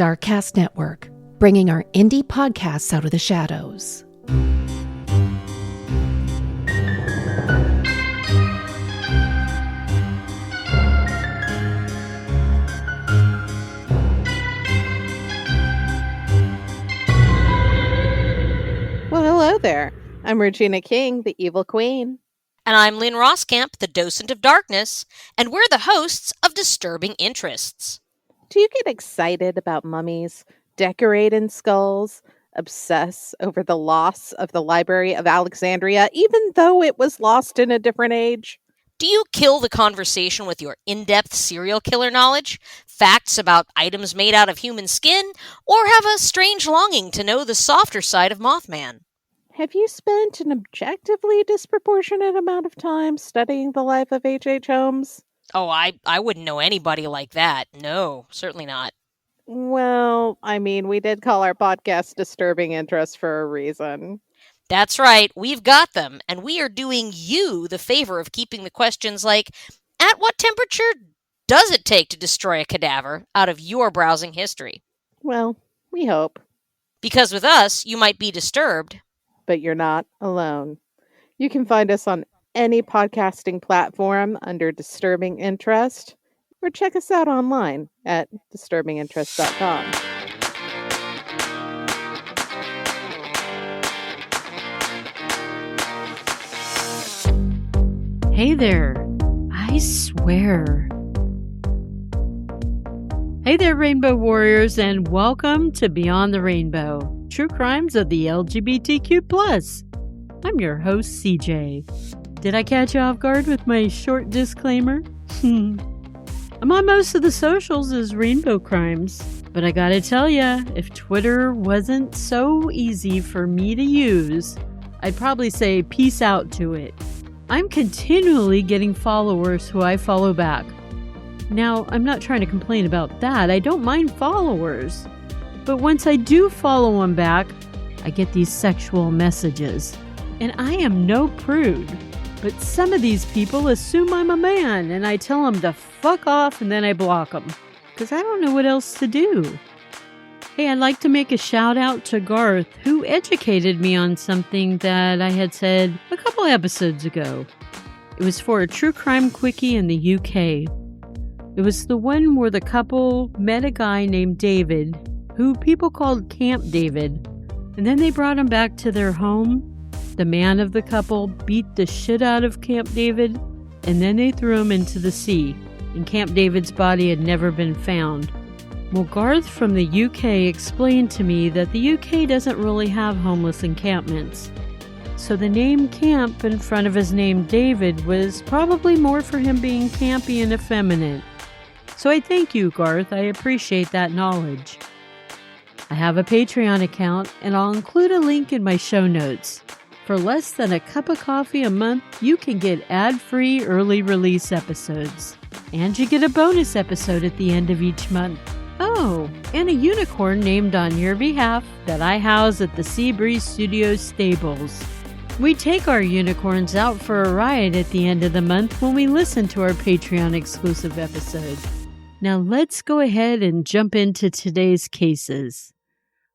Darkcast Network, bringing our indie podcasts out of the shadows. Well, hello there. I'm Regina King, the Evil Queen. And I'm Lynn Roskamp, the Docent of Darkness, and we're the hosts of Disturbing Interests. Do you get excited about mummies, decorate in skulls, obsess over the loss of the Library of Alexandria, even though it was lost in a different age? Do you kill the conversation with your in-depth serial killer knowledge, facts about items made out of human skin, or have a strange longing to know the softer side of Mothman? Have you spent an objectively disproportionate amount of time studying the life of H.H. Holmes? Oh, I wouldn't know anybody like that. No, certainly not. Well, I mean, we did call our podcast Disturbing Interest for a reason. That's right, we've got them, and we are doing you the favor of keeping the questions like, at what temperature does it take to destroy a cadaver out of your browsing history? Well, we hope. Because with us, you might be disturbed. But you're not alone. You can find us on any podcasting platform under Disturbing Interest, or check us out online at disturbinginterest.com. Hey there, I swear. Hey there, Rainbow Warriors, and welcome to Beyond the Rainbow, True Crimes of the LGBTQ+. I'm your host, CJ. Did I catch you off guard with my short disclaimer? I'm on most of the socials as Rainbow Crimes, but I gotta tell ya, if Twitter wasn't so easy for me to use, I'd probably say peace out to it. I'm continually getting followers who I follow back. Now, I'm not trying to complain about that. I don't mind followers. But once I do follow them back, I get these sexual messages. And I am no prude. But some of these people assume I'm a man, and I tell them to fuck off, and then I block them. Because I don't know what else to do. Hey, I'd like to make a shout out to Garth, who educated me on something that I had said a couple episodes ago. It was for a true crime quickie in the UK. It was the one where the couple met a guy named David, who people called Camp David, and then they brought him back to their home. The man of the couple beat the shit out of Camp David, and then they threw him into the sea, and Camp David's body had never been found. Well, Garth from the UK explained to me that the UK doesn't really have homeless encampments. So the name Camp in front of his name David was probably more for him being campy and effeminate. So I thank you, Garth. I appreciate that knowledge. I have a Patreon account, and I'll include a link in my show notes. For less than a cup of coffee a month, you can get ad-free early release episodes. And you get a bonus episode at the end of each month. Oh, and a unicorn named on your behalf that I house at the Seabreeze Studios stables. We take our unicorns out for a ride at the end of the month when we listen to our Patreon exclusive episode. Now let's go ahead and jump into today's cases.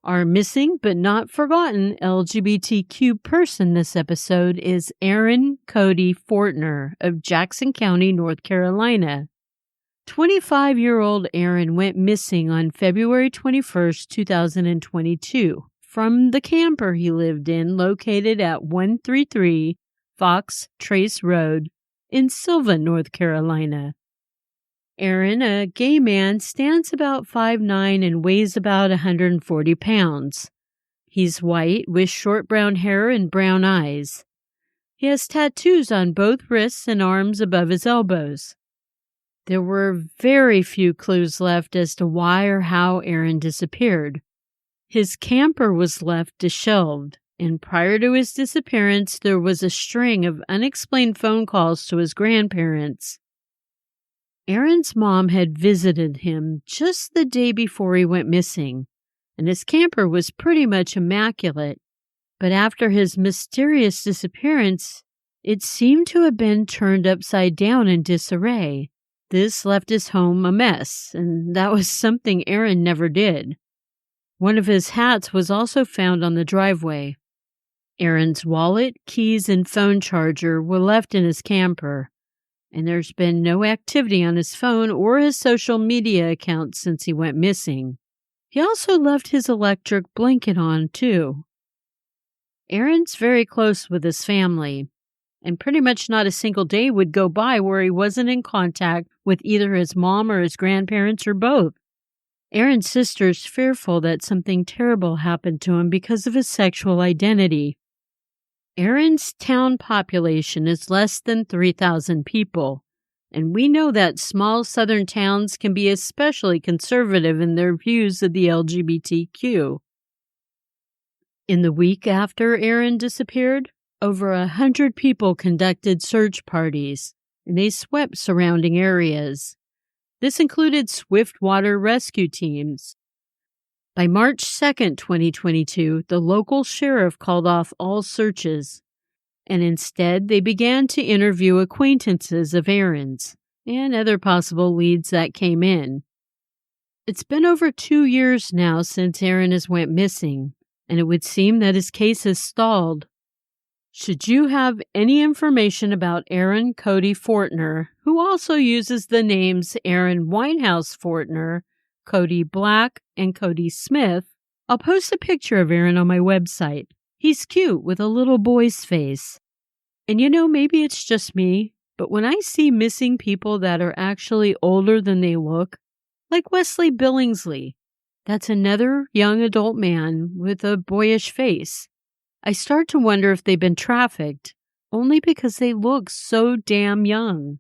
Our missing but not forgotten LGBTQ person this episode is Aaron Cody Fortner of Jackson County, North Carolina. 25-year-old Aaron went missing on February 21st, 2022 from the camper he lived in located at 133 Fox Trace Road in Sylvan, North Carolina. Aaron, a gay man, stands about 5'9" and weighs about 140 pounds. He's white with short brown hair and brown eyes. He has tattoos on both wrists and arms above his elbows. There were very few clues left as to why or how Aaron disappeared. His camper was left disheveled, and prior to his disappearance, there was a string of unexplained phone calls to his grandparents. Aaron's mom had visited him just the day before he went missing, and his camper was pretty much immaculate. But after his mysterious disappearance, it seemed to have been turned upside down in disarray. This left his home a mess, and that was something Aaron never did. One of his hats was also found on the driveway. Aaron's wallet, keys, and phone charger were left in his camper, and there's been no activity on his phone or his social media accounts since he went missing. He also left his electric blanket on, too. Aaron's very close with his family, and pretty much not a single day would go by where he wasn't in contact with either his mom or his grandparents or both. Aaron's sister's fearful that something terrible happened to him because of his sexual identity. Aaron's town population is less than 3,000 people, and we know that small southern towns can be especially conservative in their views of the LGBTQ. In the week after Aaron disappeared, over 100 people conducted search parties, and they swept surrounding areas. This included swift water rescue teams. By March 2nd, 2022, the local sheriff called off all searches, and instead they began to interview acquaintances of Aaron's and other possible leads that came in. It's been over 2 years now since Aaron has went missing, and it would seem that his case has stalled. Should you have any information about Aaron Cody Fortner, who also uses the names Aaron Winehouse Fortner, Cody Black, and Cody Smith, I'll post a picture of Aaron on my website. He's cute with a little boy's face. And maybe it's just me, but when I see missing people that are actually older than they look, like Wesley Billingsley, that's another young adult man with a boyish face, I start to wonder if they've been trafficked, only because they look so damn young.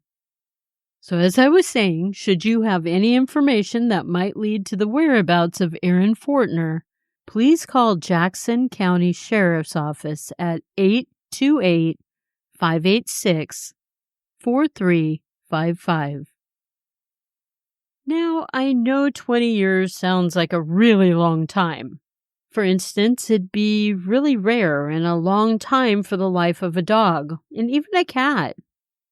So as I was saying, should you have any information that might lead to the whereabouts of Aaron Fortner, please call Jackson County Sheriff's Office at 828-586-4355. Now, I know 20 years sounds like a really long time. For instance, it'd be really rare and a long time for the life of a dog, and even a cat.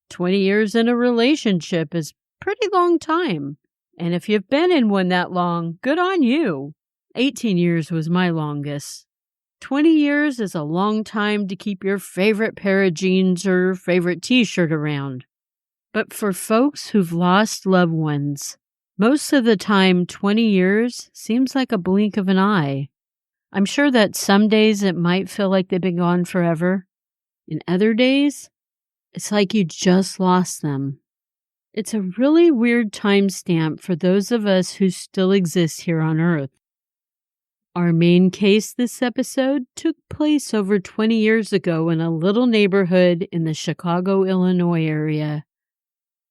20 years in a relationship is a pretty long time. And if you've been in one that long, good on you. 18 years was my longest. 20 years is a long time to keep your favorite pair of jeans or favorite t-shirt around. But for folks who've lost loved ones, most of the time 20 years seems like a blink of an eye. I'm sure that some days it might feel like they've been gone forever. In other days, it's like you just lost them. It's a really weird timestamp for those of us who still exist here on Earth. Our main case this episode took place over 20 years ago in a little neighborhood in the Chicago, Illinois area.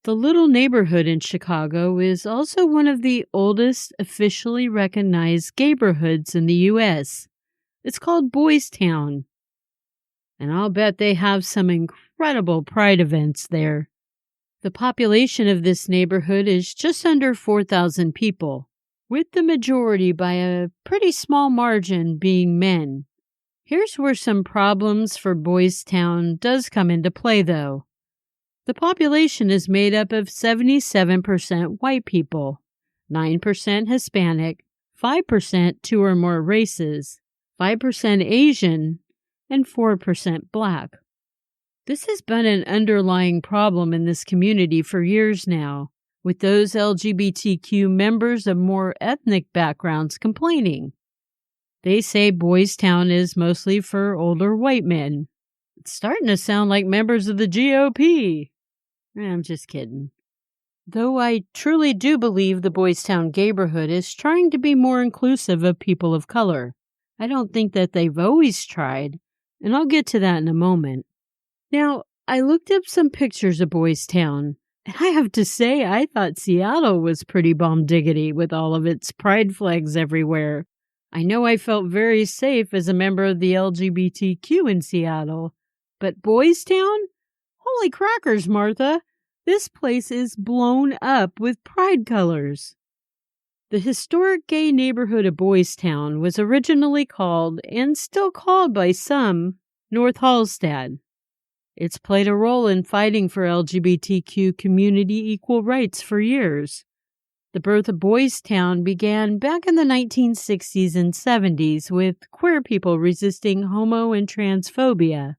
The little neighborhood in Chicago is also one of the oldest officially recognized gayborhoods in the U.S. It's called Boystown. And I'll bet they have some incredible pride events there. The population of this neighborhood is just under 4,000 people, with the majority by a pretty small margin being men. Here's where some problems for Boystown does come into play, though. The population is made up of 77% white people, 9% Hispanic, 5% two or more races, 5% Asian, and 4% Black. This has been an underlying problem in this community for years now, with those LGBTQ members of more ethnic backgrounds complaining. They say Boystown is mostly for older white men. It's starting to sound like members of the GOP. I'm just kidding. Though I truly do believe the Boystown gayborhood is trying to be more inclusive of people of color. I don't think that they've always tried, and I'll get to that in a moment. Now, I looked up some pictures of Boystown, and I have to say I thought Seattle was pretty bomb diggity with all of its pride flags everywhere. I know I felt very safe as a member of the LGBTQ in Seattle, but Boystown? Holy crackers, Martha! This place is blown up with pride colors. The historic gay neighborhood of Boystown was originally called, and still called by some, North Hallstatt. It's played a role in fighting for LGBTQ community equal rights for years. The birth of Boystown began back in the 1960s and 70s with queer people resisting homo and transphobia.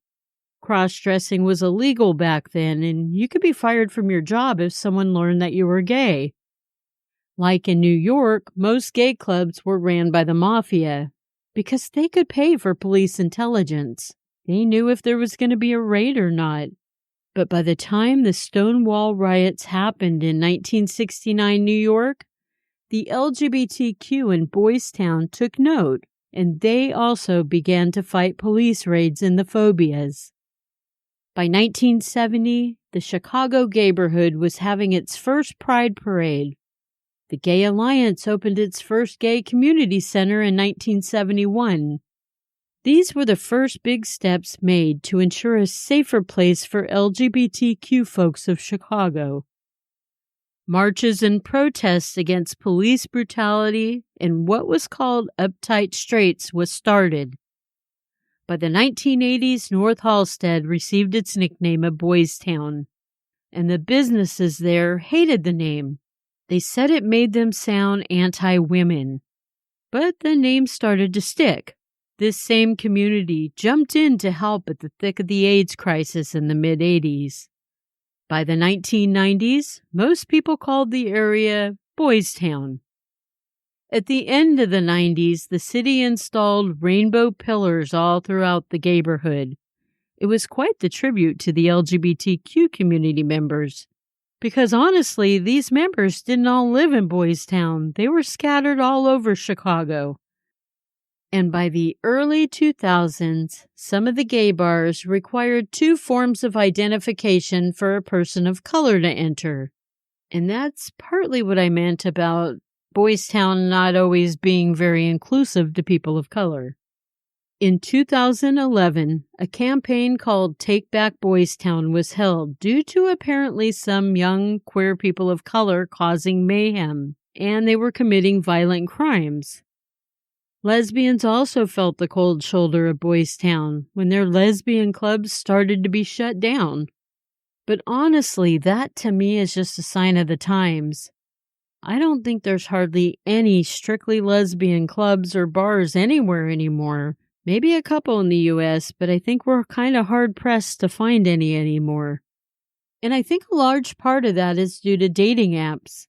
Cross-dressing was illegal back then, and you could be fired from your job if someone learned that you were gay. Like in New York, most gay clubs were ran by the mafia because they could pay for police intelligence. They knew if there was going to be a raid or not. But by the time the Stonewall riots happened in 1969 New York, the LGBTQ in Boystown took note, and they also began to fight police raids and the phobias. By 1970, the Chicago gayborhood was having its first Pride Parade. The Gay Alliance opened its first gay community center in 1971. These were the first big steps made to ensure a safer place for LGBTQ folks of Chicago. Marches and protests against police brutality and what was called uptight straights was started. By the 1980s, North Halsted received its nickname of Boystown, and the businesses there hated the name. They said it made them sound anti-women. But the name started to stick. This same community jumped in to help at the thick of the AIDS crisis in the mid-'80s. By the 1990s, most people called the area Boystown. At the end of the 90s, the city installed rainbow pillars all throughout the gayborhood. It was quite the tribute to the LGBTQ community members. Because honestly, these members didn't all live in Boystown. They were scattered all over Chicago. And by the early 2000s, some of the gay bars required 2 forms of identification for a person of color to enter. And that's partly what I meant about Boystown not always being very inclusive to people of color. In 2011, a campaign called Take Back Boystown was held due to apparently some young queer people of color causing mayhem, and they were committing violent crimes. Lesbians also felt the cold shoulder of Boystown when their lesbian clubs started to be shut down. But honestly, that to me is just a sign of the times. I don't think there's hardly any strictly lesbian clubs or bars anywhere anymore. Maybe a couple in the U.S., but I think we're kind of hard-pressed to find any anymore. And I think a large part of that is due to dating apps.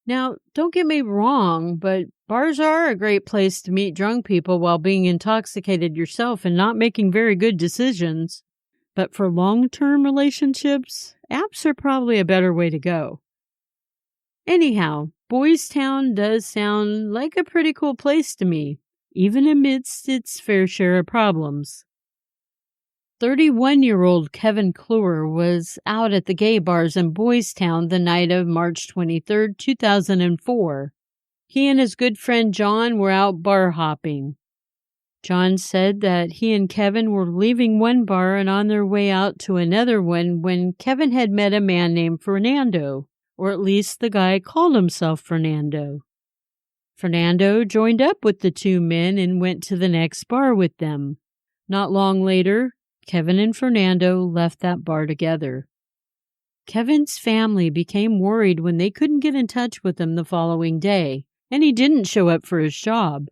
Now, don't get me wrong, but bars are a great place to meet drunk people while being intoxicated yourself and not making very good decisions. But for long-term relationships, apps are probably a better way to go. Anyhow, Boystown does sound like a pretty cool place to me, even amidst its fair share of problems. 31-year-old Kevin Clewer was out at the gay bars in Boystown the night of March 23, 2004. He and his good friend John were out bar hopping. John said that he and Kevin were leaving one bar and on their way out to another one when Kevin had met a man named Fernando, or at least the guy called himself Fernando. Fernando joined up with the 2 men and went to the next bar with them. Not long later, Kevin and Fernando left that bar together. Kevin's family became worried when they couldn't get in touch with him the following day, and he didn't show up for his job.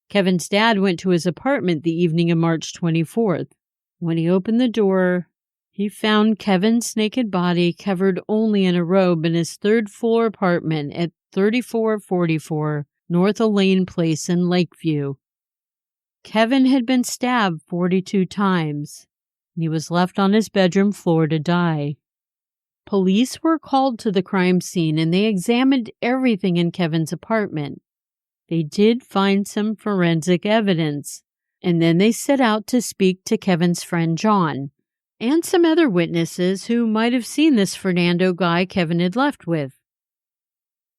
Kevin's dad went to his apartment the evening of March 24th. When he opened the door, he found Kevin's naked body covered only in a robe in his 3rd-floor apartment at 3444 North Elaine Place in Lakeview. Kevin had been stabbed 42 times, and he was left on his bedroom floor to die. Police were called to the crime scene, and they examined everything in Kevin's apartment. They did find some forensic evidence, and then they set out to speak to Kevin's friend John, and some other witnesses who might have seen this Fernando guy Kevin had left with.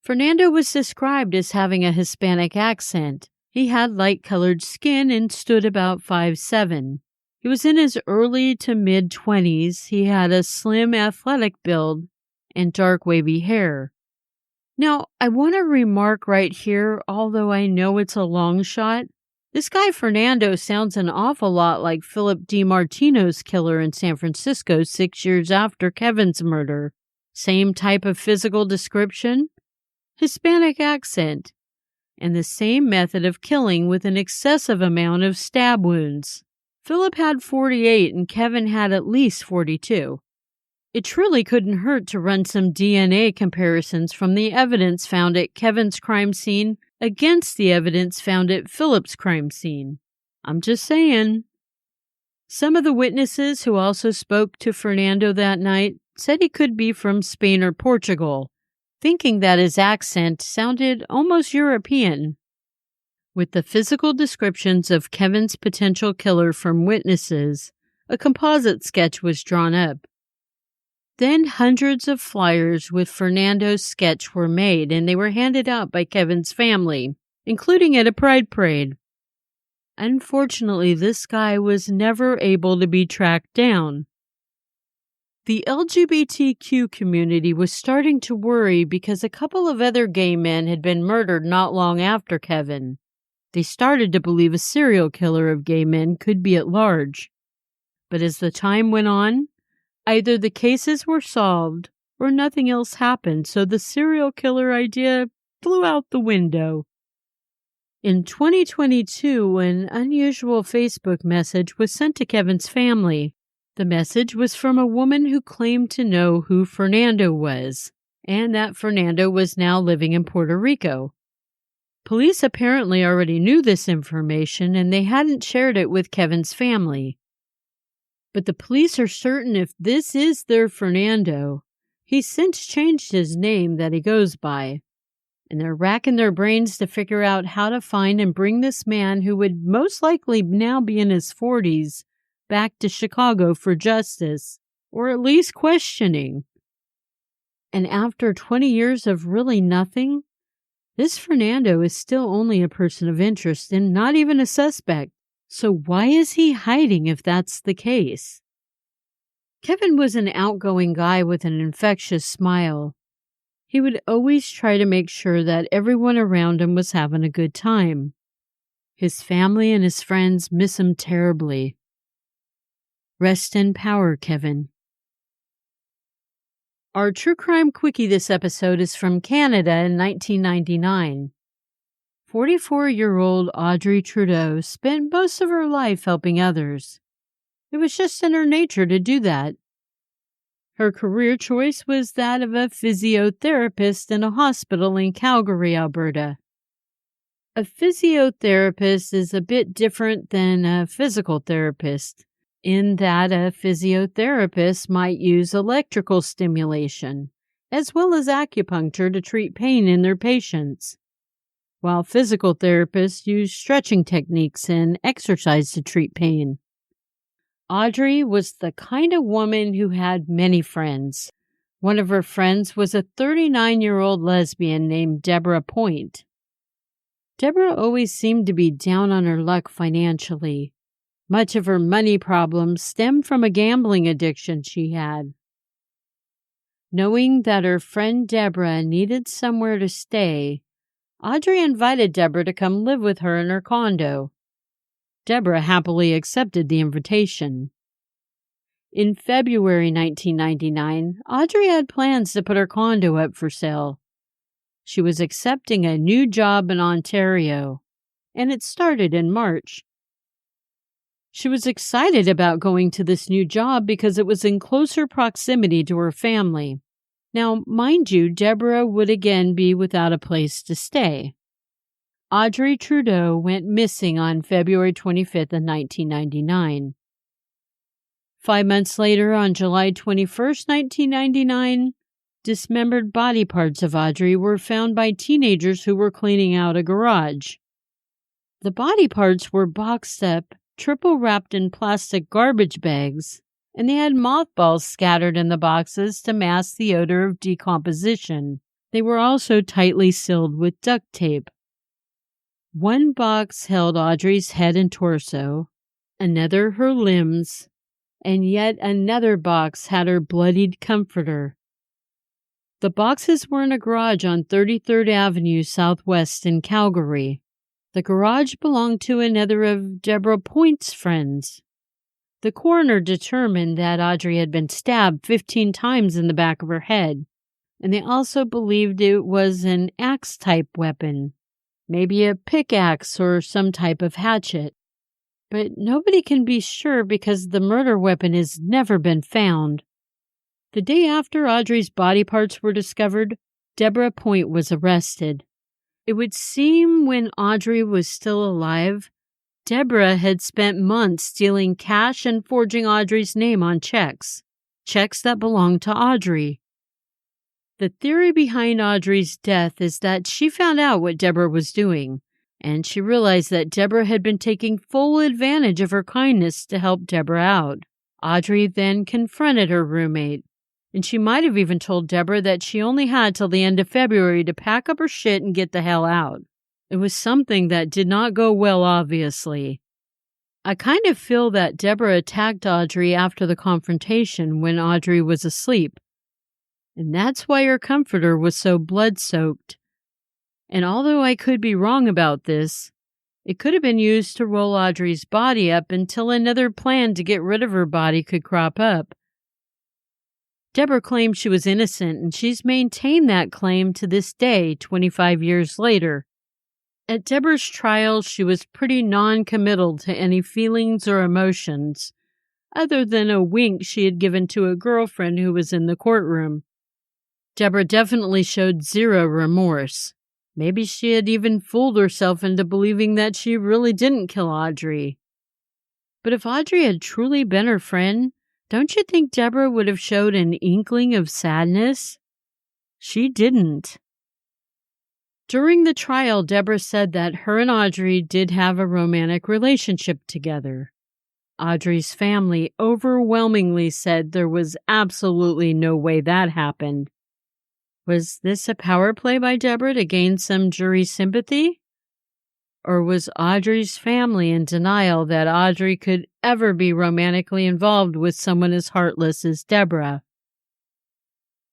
Fernando was described as having a Hispanic accent. He had light-colored skin and stood about 5'7". He was in his early to mid-20s. He had a slim, athletic build and dark, wavy hair. Now, I want to remark right here, although I know it's a long shot, This guy Fernando sounds an awful lot like Phillip DiMartino's killer in San Francisco 6 years after Kevin's murder. Same type of physical description, Hispanic accent, and the same method of killing with an excessive amount of stab wounds. Phillip had 48 and Kevin had at least 42. It truly couldn't hurt to run some DNA comparisons from the evidence found at Kevin's crime scene against the evidence found at Phillip's crime scene. I'm just saying. Some of the witnesses who also spoke to Fernando that night said he could be from Spain or Portugal, thinking that his accent sounded almost European. With the physical descriptions of Kevin's potential killer from witnesses, a composite sketch was drawn up. Then hundreds of flyers with Fernando's sketch were made, and they were handed out by Kevin's family, including at a pride parade. Unfortunately, this guy was never able to be tracked down. The LGBTQ community was starting to worry because a couple of other gay men had been murdered not long after Kevin. They started to believe a serial killer of gay men could be at large. But as the time went on, either the cases were solved or nothing else happened, so the serial killer idea flew out the window. In 2022, an unusual Facebook message was sent to Kevin's family. The message was from a woman who claimed to know who Fernando was, and that Fernando was now living in Puerto Rico. Police apparently already knew this information, and they hadn't shared it with Kevin's family. But the police are certain if this is their Fernando, he's since changed his name that he goes by. And they're racking their brains to figure out how to find and bring this man, who would most likely now be in his 40s, back to Chicago for justice, or at least questioning. And after 20 years of really nothing, this Fernando is still only a person of interest and not even a suspect. So why is he hiding if that's the case? Kevin was an outgoing guy with an infectious smile. He would always try to make sure that everyone around him was having a good time. His family and his friends miss him terribly. Rest in power, Kevin. Our True Crime Quickie this episode is from Canada in 1999. 44-year-old Audrey Trudeau spent most of her life helping others. It was just in her nature to do that. Her career choice was that of a physiotherapist in a hospital in Calgary, Alberta. A physiotherapist is a bit different than a physical therapist, in that a physiotherapist might use electrical stimulation, as well as acupuncture to treat pain in their patients, while physical therapists use stretching techniques and exercise to treat pain. Audrey was the kind of woman who had many friends. One of her friends was a 39-year-old lesbian named Deborah Point. Deborah always seemed to be down on her luck financially. Much of her money problems stemmed from a gambling addiction she had. Knowing that her friend Deborah needed somewhere to stay, Audrey invited Deborah to come live with her in her condo. Deborah happily accepted the invitation. In February 1999, Audrey had plans to put her condo up for sale. She was accepting a new job in Ontario, and it started in March. She was excited about going to this new job because it was in closer proximity to her family. Now, mind you, Deborah would again be without a place to stay. Audrey Trudeau went missing on February 25th of 1999. 5 months later, on July 21st, 1999, dismembered body parts of Audrey were found by teenagers who were cleaning out a garage. The body parts were boxed up, triple wrapped in plastic garbage bags, and they had mothballs scattered in the boxes to mask the odor of decomposition. They were also tightly sealed with duct tape. One box held Audrey's head and torso, another her limbs, and yet another box had her bloodied comforter. The boxes were in a garage on 33rd Avenue Southwest in Calgary. The garage belonged to another of Deborah Point's friends. The coroner determined that Audrey had been stabbed 15 times in the back of her head, and they also believed it was an axe-type weapon, maybe a pickaxe or some type of hatchet. But nobody can be sure because the murder weapon has never been found. The day after Audrey's body parts were discovered, Deborah Point was arrested. It would seem when Audrey was still alive, Deborah had spent months stealing cash and forging Audrey's name on checks that belonged to Audrey. The theory behind Audrey's death is that she found out what Deborah was doing, and she realized that Deborah had been taking full advantage of her kindness to help Deborah out. Audrey then confronted her roommate, and she might have even told Deborah that she only had till the end of February to pack up her shit and get the hell out. It was something that did not go well, obviously. I kind of feel that Deborah attacked Audrey after the confrontation when Audrey was asleep, and that's why her comforter was so blood-soaked. And although I could be wrong about this, it could have been used to roll Audrey's body up until another plan to get rid of her body could crop up. Deborah claimed she was innocent, and she's maintained that claim to this day, 25 years later. At Deborah's trial, she was pretty non-committal to any feelings or emotions, other than a wink she had given to a girlfriend who was in the courtroom. Deborah definitely showed zero remorse. Maybe she had even fooled herself into believing that she really didn't kill Audrey. But if Audrey had truly been her friend, don't you think Deborah would have showed an inkling of sadness? She didn't. During the trial, Deborah said that her and Audrey did have a romantic relationship together. Audrey's family overwhelmingly said there was absolutely no way that happened. Was this a power play by Deborah to gain some jury sympathy? Or was Audrey's family in denial that Audrey could ever be romantically involved with someone as heartless as Deborah?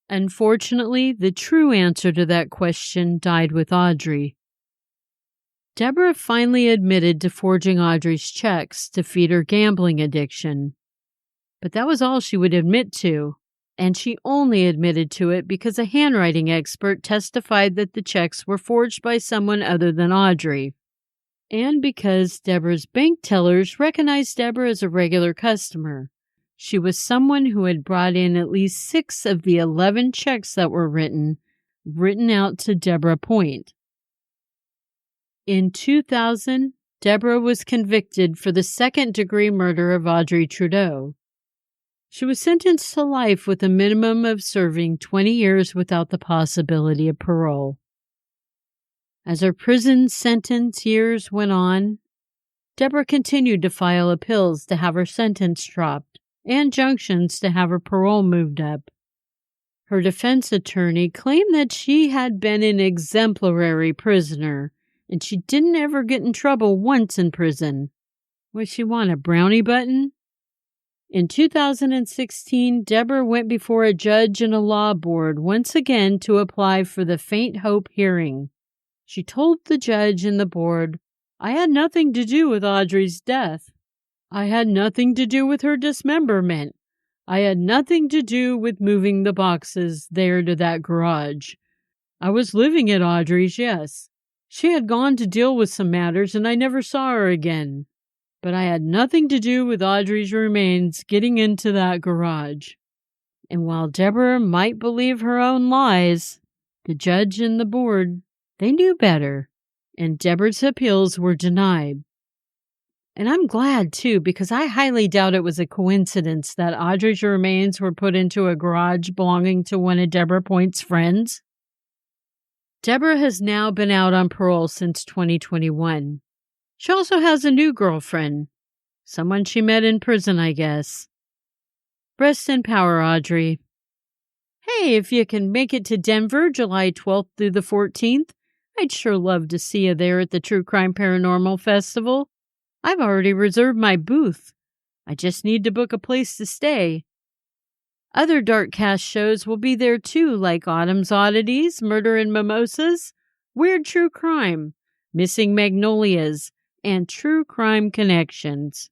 Unfortunately, the true answer to that question died with Audrey. Deborah finally admitted to forging Audrey's checks to feed her gambling addiction. But that was all she would admit to, and she only admitted to it because a handwriting expert testified that the checks were forged by someone other than Audrey, and because Deborah's bank tellers recognized Deborah as a regular customer. She was someone who had brought in at least 6 of the 11 checks that were written out to Deborah Point. In 2000, Deborah was convicted for the second-degree murder of Audrey Trudeau. She was sentenced to life with a minimum of serving 20 years without the possibility of parole. As her prison sentence years went on, Deborah continued to file appeals to have her sentence dropped and junctions to have her parole moved up. Her defense attorney claimed that she had been an exemplary prisoner, and she didn't ever get in trouble once in prison. Was she want a brownie button? In 2016, Deborah went before a judge and a law board once again to apply for the faint hope hearing. She told the judge and the board, "I had nothing to do with Audrey's death. I had nothing to do with her dismemberment. I had nothing to do with moving the boxes there to that garage. I was living at Audrey's, yes. She had gone to deal with some matters and I never saw her again. But I had nothing to do with Audrey's remains getting into that garage." And while Deborah might believe her own lies, the judge and the board, they knew better, and Deborah's appeals were denied. And I'm glad, too, because I highly doubt it was a coincidence that Audrey's remains were put into a garage belonging to one of Deborah Point's friends. Deborah has now been out on parole since 2021. She also has a new girlfriend, someone she met in prison, I guess. Rest in power, Audrey. Hey, if you can make it to Denver July 12th through the 14th, I'd sure love to see you there at the True Crime Paranormal Festival. I've already reserved my booth. I just need to book a place to stay. Other Dark Cast shows will be there too, like Autumn's Oddities, Murder and Mimosas, Weird True Crime, Missing Magnolias, and True Crime Connections.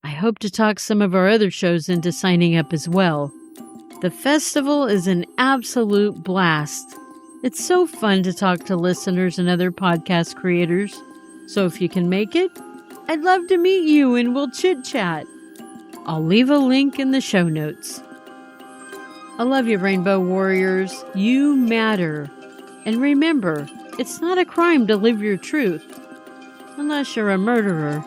I hope to talk some of our other shows into signing up as well. The festival is an absolute blast. It's so fun to talk to listeners and other podcast creators. So if you can make it, I'd love to meet you and we'll chit-chat. I'll leave a link in the show notes. I love you, Rainbow Warriors. You matter. And remember, it's not a crime to live your truth. Unless you're a murderer.